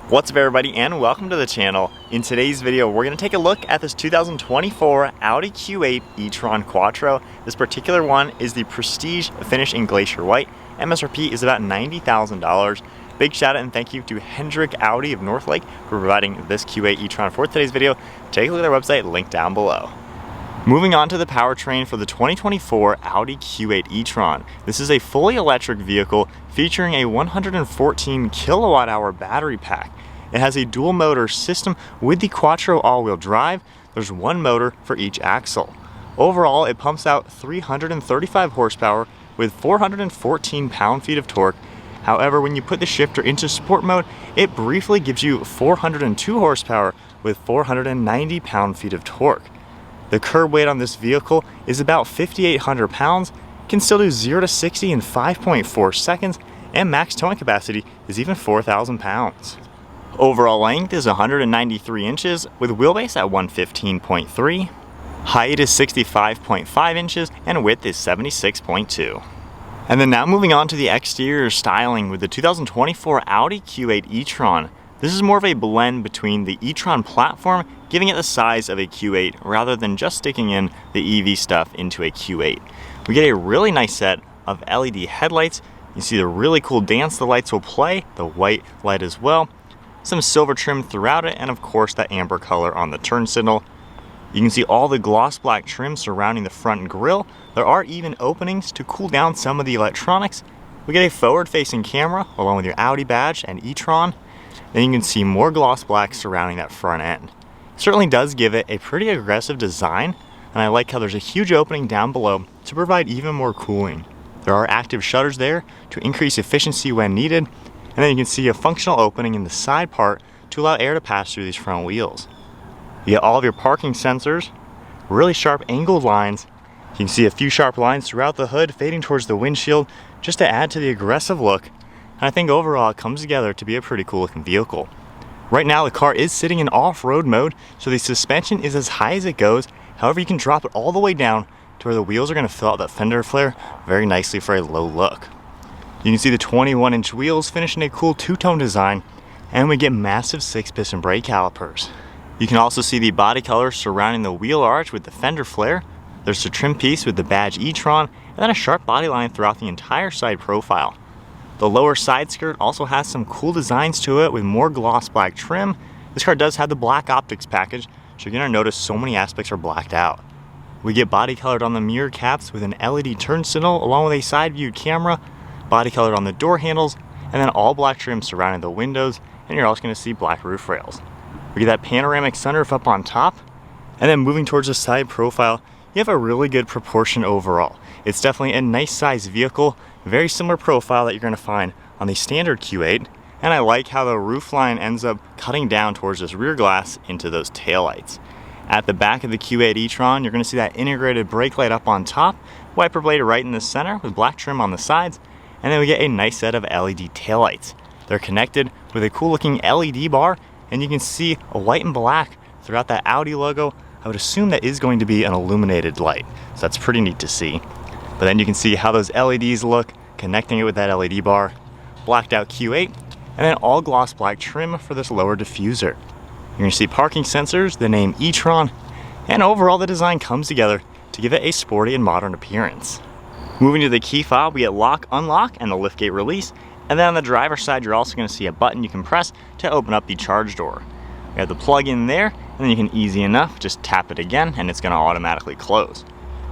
What's up everybody and welcome to the channel. In today's video we're going to take a look at this 2024 Audi Q8 e-tron Quattro. This particular one is the Prestige finish in Glacier White. MSRP is about $90,000. Big shout out and thank you to Hendrick Audi of Northlake for providing this Q8 e-tron for today's video. Take a look at their website, link down below. Moving on to the powertrain for the 2024 Audi Q8 e-tron. This is a fully electric vehicle featuring a 114 kilowatt hour battery pack. It has a dual motor system with the Quattro all-wheel drive. There's one motor for each axle. Overall, it pumps out 335 horsepower with 414 pound-feet of torque. However, when you put the shifter into sport mode, it briefly gives you 402 horsepower with 490 pound-feet of torque. The curb weight on this vehicle is about 5,800 pounds, can still do 0 to 60 in 5.4 seconds, and max towing capacity is even 4,000 pounds. Overall length is 193 inches with wheelbase at 115.3, height is 65.5 inches, and width is 76.2. And then now moving on to the exterior styling with the 2024 Audi Q8 e-tron. This is more of a blend between the e-tron platform, giving it the size of a Q8 rather than just sticking in the EV stuff into a Q8. We get a really nice set of LED headlights. You see the really cool dance the lights will play, the white light as well. Some silver trim throughout it, and of course that amber color on the turn signal. You can see all the gloss black trim surrounding the front grille. There are even openings to cool down some of the electronics. We get a forward-facing camera along with your Audi badge and e-tron. Then you can see more gloss black surrounding that front end. It certainly does give it a pretty aggressive design, and I like how there's a huge opening down below to provide even more cooling. There are active shutters there to increase efficiency when needed, and then you can see a functional opening in the side part to allow air to pass through these front wheels. You get all of your parking sensors, really sharp angled lines. You can see a few sharp lines throughout the hood fading towards the windshield just to add to the aggressive look. And I think overall it comes together to be a pretty cool looking vehicle. Right now the car is sitting in off-road mode, so the suspension is as high as it goes. However, you can drop it all the way down to where the wheels are going to fill out that fender flare very nicely for a low look. You can see the 21-inch wheels finished in a cool two-tone design, and we get massive 6-piston brake calipers. You can also see the body color surrounding the wheel arch with the fender flare. There's the trim piece with the badge e-tron, and then a sharp body line throughout the entire side profile. The lower side skirt also has some cool designs to it with more gloss black trim. This car does have the black optics package, so you're going to notice so many aspects are blacked out. We get body colored on the mirror caps with an LED turn signal along with a side view camera, body colored on the door handles, and then all black trim surrounding the windows, and you're also going to see black roof rails. We get that panoramic sunroof up on top, and then moving towards the side profile, you have a really good proportion overall. It's definitely a nice size vehicle, very similar profile that you're going to find on the standard Q8, and I like how the roof line ends up cutting down towards this rear glass into those taillights. At the back of the Q8 e-tron, you're going to see that integrated brake light up on top, wiper blade right in the center with black trim on the sides, and then we get a nice set of LED taillights. They're connected with a cool looking LED bar, and you can see a white and black throughout that Audi logo. I would assume that is going to be an illuminated light, so that's pretty neat to see. But then you can see how those LEDs look, connecting it with that LED bar, blacked out Q8, and then all gloss black trim for this lower diffuser. You're going to see parking sensors, the name e-tron, and overall the design comes together to give it a sporty and modern appearance. Moving to the key fob, we get lock, unlock, and the liftgate release, and then on the driver's side you're also going to see a button you can press to open up the charge door. We have the plug in there, and then you can easy enough just tap it again and it's going to automatically close.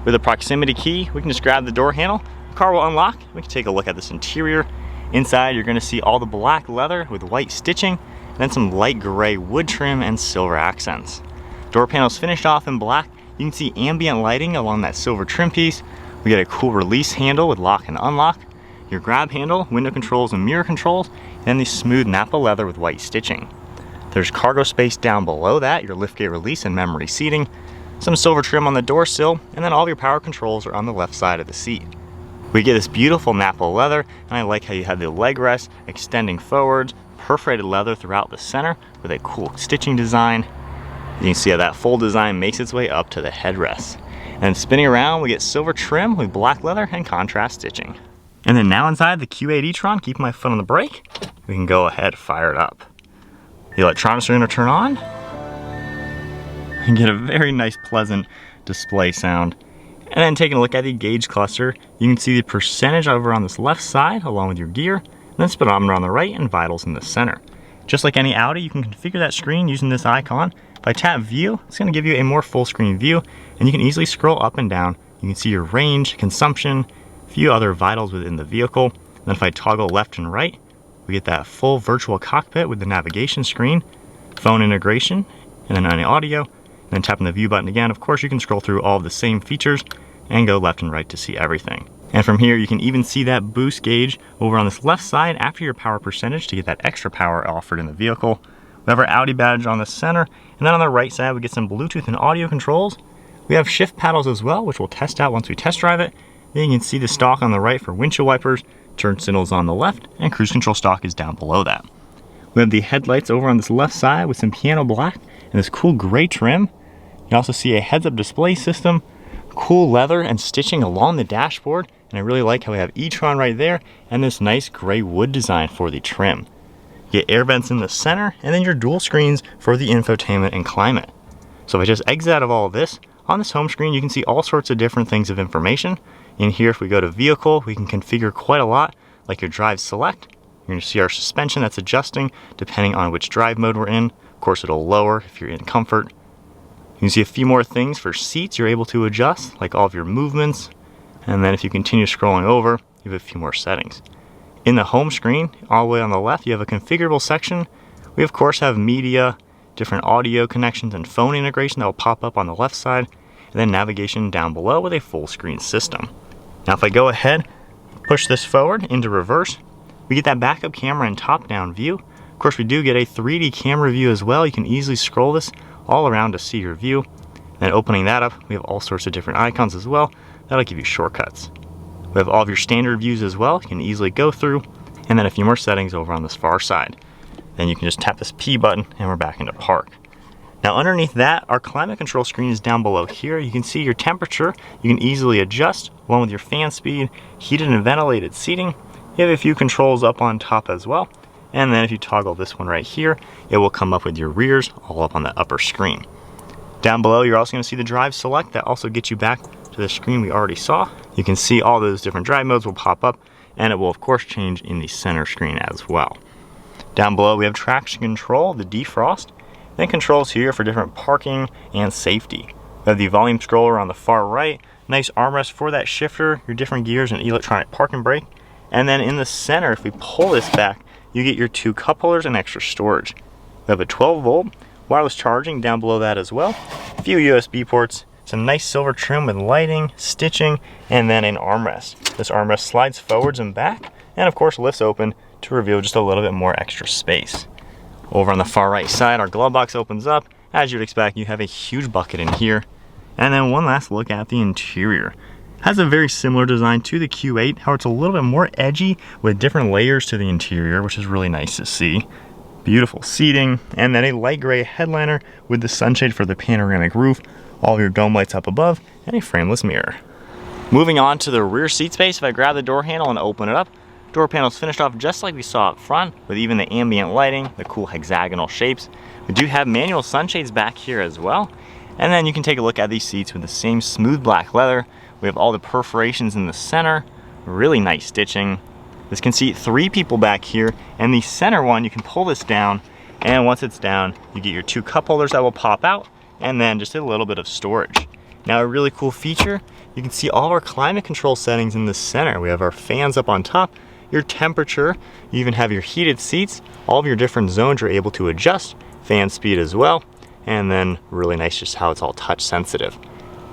With a proximity key, we can just grab the door handle, the car will unlock. We can take a look at this interior. Inside you're going to see all the black leather with white stitching, and then some light gray wood trim and silver accents. Door panels finished off in black. You can see ambient lighting along that silver trim piece. We get a cool release handle with lock and unlock, your grab handle, window controls and mirror controls, and then the smooth Napa leather with white stitching. There's cargo space down below that, your liftgate release and memory seating, some silver trim on the door sill, and then all of your power controls are on the left side of the seat. We get this beautiful Napa leather, and I like how you have the leg rest extending forwards, perforated leather throughout the center with a cool stitching design. You can see how that full design makes its way up to the headrest. And spinning around, we get silver trim with black leather and contrast stitching. And then now inside the Q8 e-tron, keeping my foot on the brake, we can go ahead and fire it up. The electronics are going to turn on and get a very nice, pleasant display sound. And then taking a look at the gauge cluster, you can see the percentage over on this left side along with your gear, and then speedometer on the right and vitals in the center. Just like any Audi, you can configure that screen using this icon. If I tap view, it's going to give you a more full screen view, and you can easily scroll up and down. You can see your range, consumption, a few other vitals within the vehicle. And then if I toggle left and right, we get that full virtual cockpit with the navigation screen, phone integration, and then any audio. And then tapping the view button again, of course you can scroll through all of the same features and go left and right to see everything. And from here you can even see that boost gauge over on this left side after your power percentage to get that extra power offered in the vehicle. We have our Audi badge on the center, and then on the right side we get some Bluetooth and audio controls. We have shift paddles as well, which we'll test out once we test drive it. Then you can see the stalk on the right for windshield wipers, turn signals on the left, and cruise control stalk is down below that. We have the headlights over on this left side with some piano black and this cool gray trim. You also see a heads-up display system, cool leather and stitching along the dashboard, and I really like how we have e-tron right there and this nice gray wood design for the trim. You get air vents in the center, and then your dual screens for the infotainment and climate. So if I just exit out of all of this, on this home screen you can see all sorts of different things of information. In here, if we go to vehicle, we can configure quite a lot, like your drive select. You're going to see our suspension that's adjusting depending on which drive mode we're in. Of course, it'll lower if you're in comfort. You can see a few more things for seats you're able to adjust, like all of your movements. And then if you continue scrolling over, you have a few more settings. In the home screen, all the way on the left, you have a configurable section. We of course have media, different audio connections, and phone integration that will pop up on the left side, and then navigation down below with a full screen system. Now if I go ahead, push this forward into reverse, we get that backup camera and top-down view. Of course, we do get a 3D camera view as well. You can easily scroll this all around to see your view. And opening that up, we have all sorts of different icons as well. That'll give you shortcuts. We have all of your standard views as well. You can easily go through, and then a few more settings over on this far side. Then you can just tap this P button and we're back into park. Now underneath that, our climate control screen is down below here. You can see your temperature. You can easily adjust along with your fan speed, heated and ventilated seating. You have a few controls up on top as well. And then if you toggle this one right here, it will come up with your rears all up on the upper screen. Down below, you're also going to see the drive select that also gets you back to the screen we already saw. You can see all those different drive modes will pop up, and it will of course change in the center screen as well. Down below, we have traction control, the defrost, then controls here for different parking and safety. We have the volume scroller on the far right, nice armrest for that shifter, your different gears, and electronic parking brake. And then in the center, if we pull this back, you get your 2 cup holders and extra storage. We have a 12-volt wireless charging down below that as well, a few USB ports, some nice silver trim with lighting, stitching, and then an armrest. This armrest slides forwards and back, and of course lifts open to reveal just a little bit more extra space. Over on the far right side, our glove box opens up. As you'd expect, you have a huge bucket in here. And then one last look at the interior. Has a very similar design to the Q8, however it's a little bit more edgy with different layers to the interior, which is really nice to see. Beautiful seating, and then a light gray headliner with the sunshade for the panoramic roof, all of your dome lights up above, and a frameless mirror. Moving on to the rear seat space, if I grab the door handle and open it up, door panel's finished off just like we saw up front, with even the ambient lighting, the cool hexagonal shapes. We do have manual sunshades back here as well. And then you can take a look at these seats with the same smooth black leather. We have all the perforations in the center, really nice stitching. This can seat 3 people back here, and the center one, you can pull this down, and once it's down, you get your 2 cup holders that will pop out, and then just a little bit of storage. Now a really cool feature, you can see all of our climate control settings in the center. We have our fans up on top, your temperature, you even have your heated seats, all of your different zones you're able to adjust, fan speed as well, and then really nice just how it's all touch sensitive.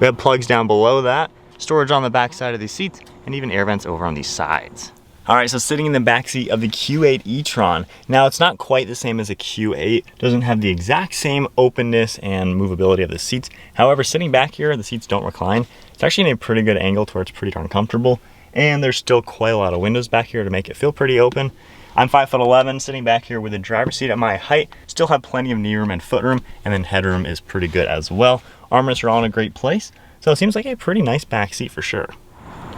We have plugs down below that, storage on the back side of these seats, and even air vents over on these sides. Alright, so sitting in the back seat of the Q8 e-tron. Now it's not quite the same as a Q8, doesn't have the exact same openness and movability of the seats. However, sitting back here, the seats don't recline. It's actually in a pretty good angle to where it's pretty darn comfortable. And there's still quite a lot of windows back here to make it feel pretty open. I'm 5'11", sitting back here with the driver's seat at my height. Still have plenty of knee room and foot room, and then headroom is pretty good as well. Armrests are all in a great place, so it seems like a pretty nice back seat for sure.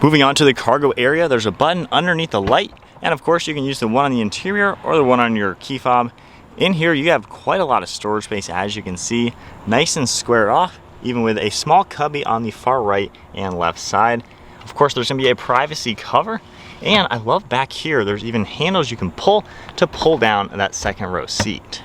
Moving on to the cargo area, there's a button underneath the light, and of course you can use the one on the interior or the one on your key fob. In here you have quite a lot of storage space, as you can see, nice and squared off, even with a small cubby on the far right and left side. Of course, there's gonna be a privacy cover, and I love back here, there's even handles you can pull to pull down that second row seat.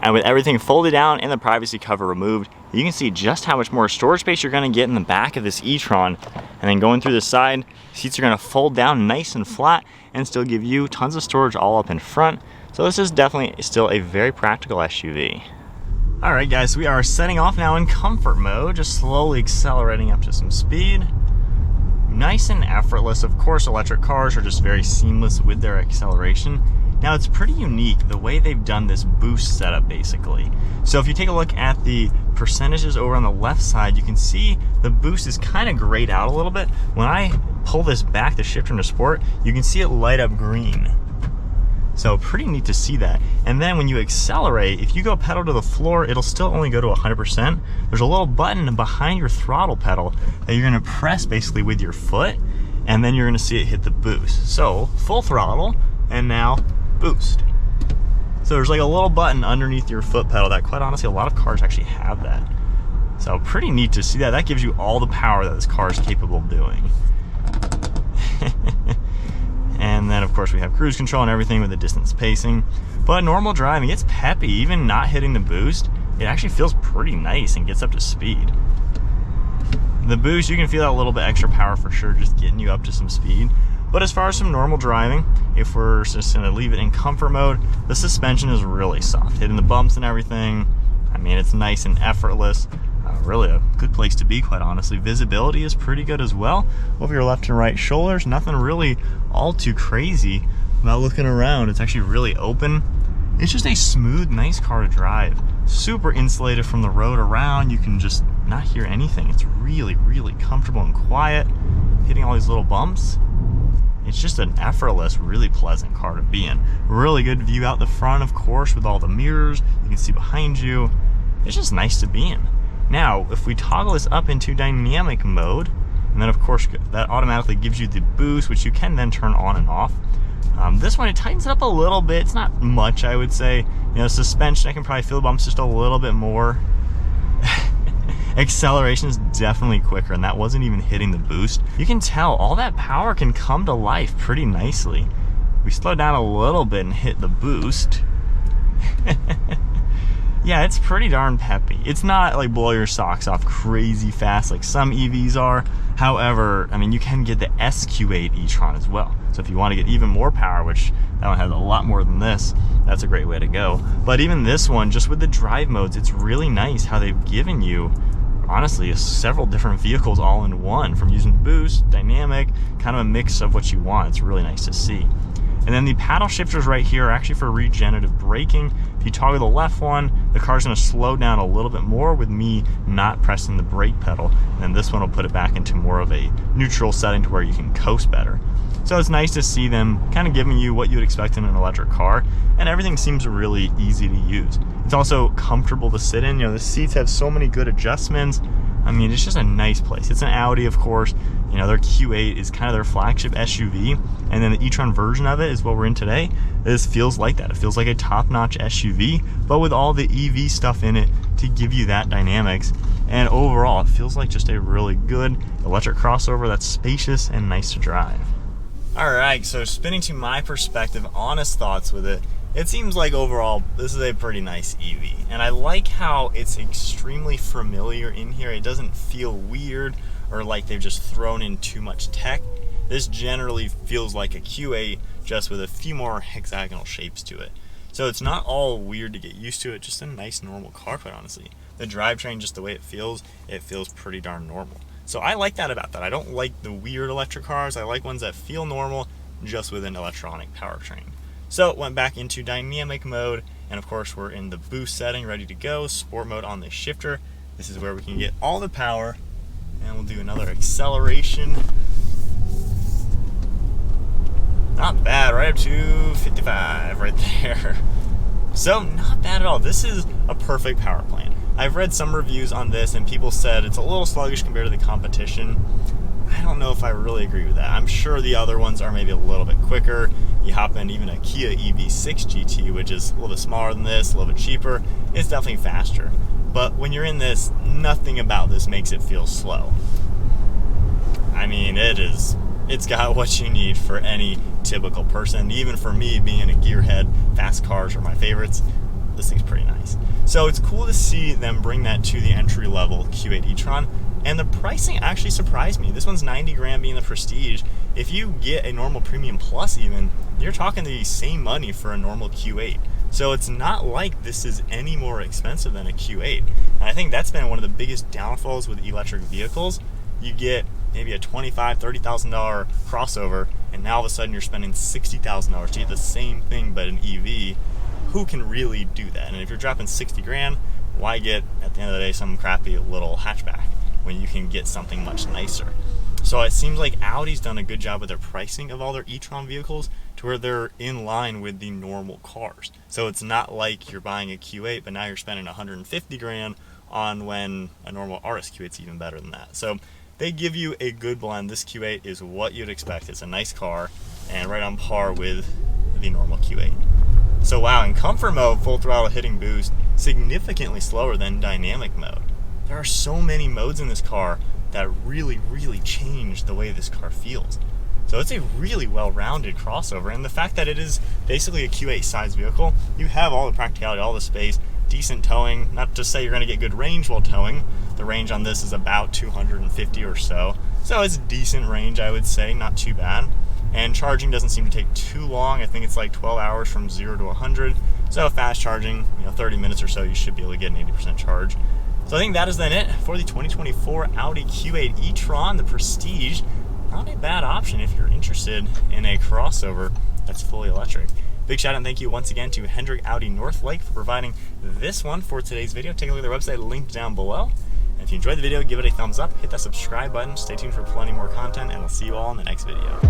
And with everything folded down and the privacy cover removed, you can see just how much more storage space you're gonna get in the back of this e-tron. And then going through the side, seats are gonna fold down nice and flat and still give you tons of storage all up in front. So this is definitely still a very practical SUV. All right guys, we are setting off now in comfort mode, just slowly accelerating up to some speed. Nice and effortless. Of course, electric cars are just very seamless with their acceleration. Now it's pretty unique the way they've done this boost setup basically. So if you take a look at the percentages over on the left side, you can see the boost is kind of grayed out a little bit. When I pull this back, the shifter into sport, you can see it light up green. So pretty neat to see that. And then when you accelerate, if you go pedal to the floor, it'll still only go to 100%. There's a little button behind your throttle pedal that you're gonna press basically with your foot, and then you're gonna see it hit the boost. So full throttle, and now boost. So there's like a little button underneath your foot pedal that, quite honestly, a lot of cars actually have that. So pretty neat to see that. That gives you all the power that this car is capable of doing. And then of course we have cruise control and everything with the distance pacing. But normal driving, it's peppy. Even not hitting the boost, it actually feels pretty nice and gets up to speed. The boost, you can feel that little bit extra power for sure, just getting you up to some speed. But as far as some normal driving, if we're just gonna leave it in comfort mode, the suspension is really soft. Hitting the bumps and everything, I mean, it's nice and effortless. Really a good place to be, quite honestly. Visibility is pretty good as well. Over your left and right shoulders, nothing really all too crazy about looking around. It's actually really open. It's just a smooth, nice car to drive. Super insulated from the road around. You can just not hear anything. It's really, really comfortable and quiet. Hitting all these little bumps. It's just an effortless, really pleasant car to be in. Really good view out the front, of course, with all the mirrors. You can see behind you. It's just nice to be in. Now, if we toggle this up into dynamic mode, and then of course that automatically gives you the boost, which you can then turn on and off. This one, it tightens it up a little bit. It's not much, I would say. You know, suspension, I can probably feel the bumps just a little bit more. Acceleration is definitely quicker, and that wasn't even hitting the boost. You can tell all that power can come to life pretty nicely. We slow down a little bit and hit the boost. Yeah, it's pretty darn peppy. It's not like blow your socks off crazy fast like some EVs are. However, I mean, you can get the SQ8 e-tron as well. So if you want to get even more power, which that one has a lot more than this, that's a great way to go. But even this one, just with the drive modes, it's really nice how they've given you, honestly, several different vehicles all in one, from using boost, dynamic, kind of a mix of what you want. It's really nice to see. And then the paddle shifters right here are actually for regenerative braking. If you toggle the left one, the car's gonna slow down a little bit more with me not pressing the brake pedal. And then this one will put it back into more of a neutral setting to where you can coast better. So it's nice to see them kind of giving you what you would expect in an electric car, and everything seems really easy to use. It's also comfortable to sit in. You know, the seats have so many good adjustments. I mean, it's just a nice place. It's an Audi, of course. You know, their Q8 is kind of their flagship SUV, and then the e-tron version of it is what we're in today. This feels like that. It feels like a top-notch SUV, but with all the EV stuff in it to give you that dynamics. And overall, it feels like just a really good electric crossover that's spacious and nice to drive. All right, so spinning to my perspective, honest thoughts with it, it seems like overall this is a pretty nice EV. And I like how it's extremely familiar in here. It doesn't feel weird or like they've just thrown in too much tech. This generally feels like a Q8, just with a few more hexagonal shapes to it. So it's not all weird to get used to. It just a nice normal car, quite honestly. The drivetrain, just the way it feels pretty darn normal. So I like that about that. I don't like the weird electric cars. I like ones that feel normal, just with an electronic powertrain. So it went back into dynamic mode, and of course we're in the boost setting, ready to go. Sport mode on the shifter. This is where we can get all the power, and we'll do another acceleration. Not bad, right up to 55 right there. So not bad at all. This is a perfect power plant. I've read some reviews on this and people said it's a little sluggish compared to the competition. I don't know if I really agree with that. I'm sure the other ones are maybe a little bit quicker. You hop in even a Kia EV6 GT, which is a little bit smaller than this, a little bit cheaper. It's definitely faster. But when you're in this, nothing about this makes it feel slow. I mean, it's got what you need for any typical person. Even for me, being a gearhead, fast cars are my favorites. This thing's pretty nice. So it's cool to see them bring that to the entry-level Q8 e-tron. And the pricing actually surprised me. This one's 90 grand being the Prestige. If you get a normal Premium Plus even, you're talking the same money for a normal Q8. So it's not like this is any more expensive than a Q8. And I think that's been one of the biggest downfalls with electric vehicles. You get maybe a $25,000, $30,000 crossover, and now all of a sudden you're spending $60,000 to get the same thing but an EV. Who can really do that? And if you're dropping 60 grand, why get, at the end of the day, some crappy little hatchback when you can get something much nicer? So it seems like Audi's done a good job with their pricing of all their e-tron vehicles to where they're in line with the normal cars. So it's not like you're buying a Q8, but now you're spending 150 grand on when a normal RS Q8 is even better than that. So they give you a good blend. This Q8 is what you'd expect. It's a nice car and right on par with the normal Q8. So wow, in comfort mode, full throttle hitting boost, significantly slower than dynamic mode. There are so many modes in this car that really, really change the way this car feels. So it's a really well-rounded crossover, and the fact that it is basically a Q8 size vehicle, you have all the practicality, all the space, decent towing. Not to say you're going to get good range while towing. The range on this is about 250 or so. So it's decent range, I would say, not too bad. And charging doesn't seem to take too long. I think it's like 12 hours from 0 to 100. So fast charging, 30 minutes or so, you should be able to get an 80% charge. So I think that is then it for the 2024 Audi Q8 e-tron, the Prestige. Not a bad option if you're interested in a crossover that's fully electric. Big shout out and thank you once again to Hendrick Audi Northlake for providing this one for today's video. Take a look at their website linked down below. And if you enjoyed the video, give it a thumbs up, hit that subscribe button, stay tuned for plenty more content, and I'll see you all in the next video.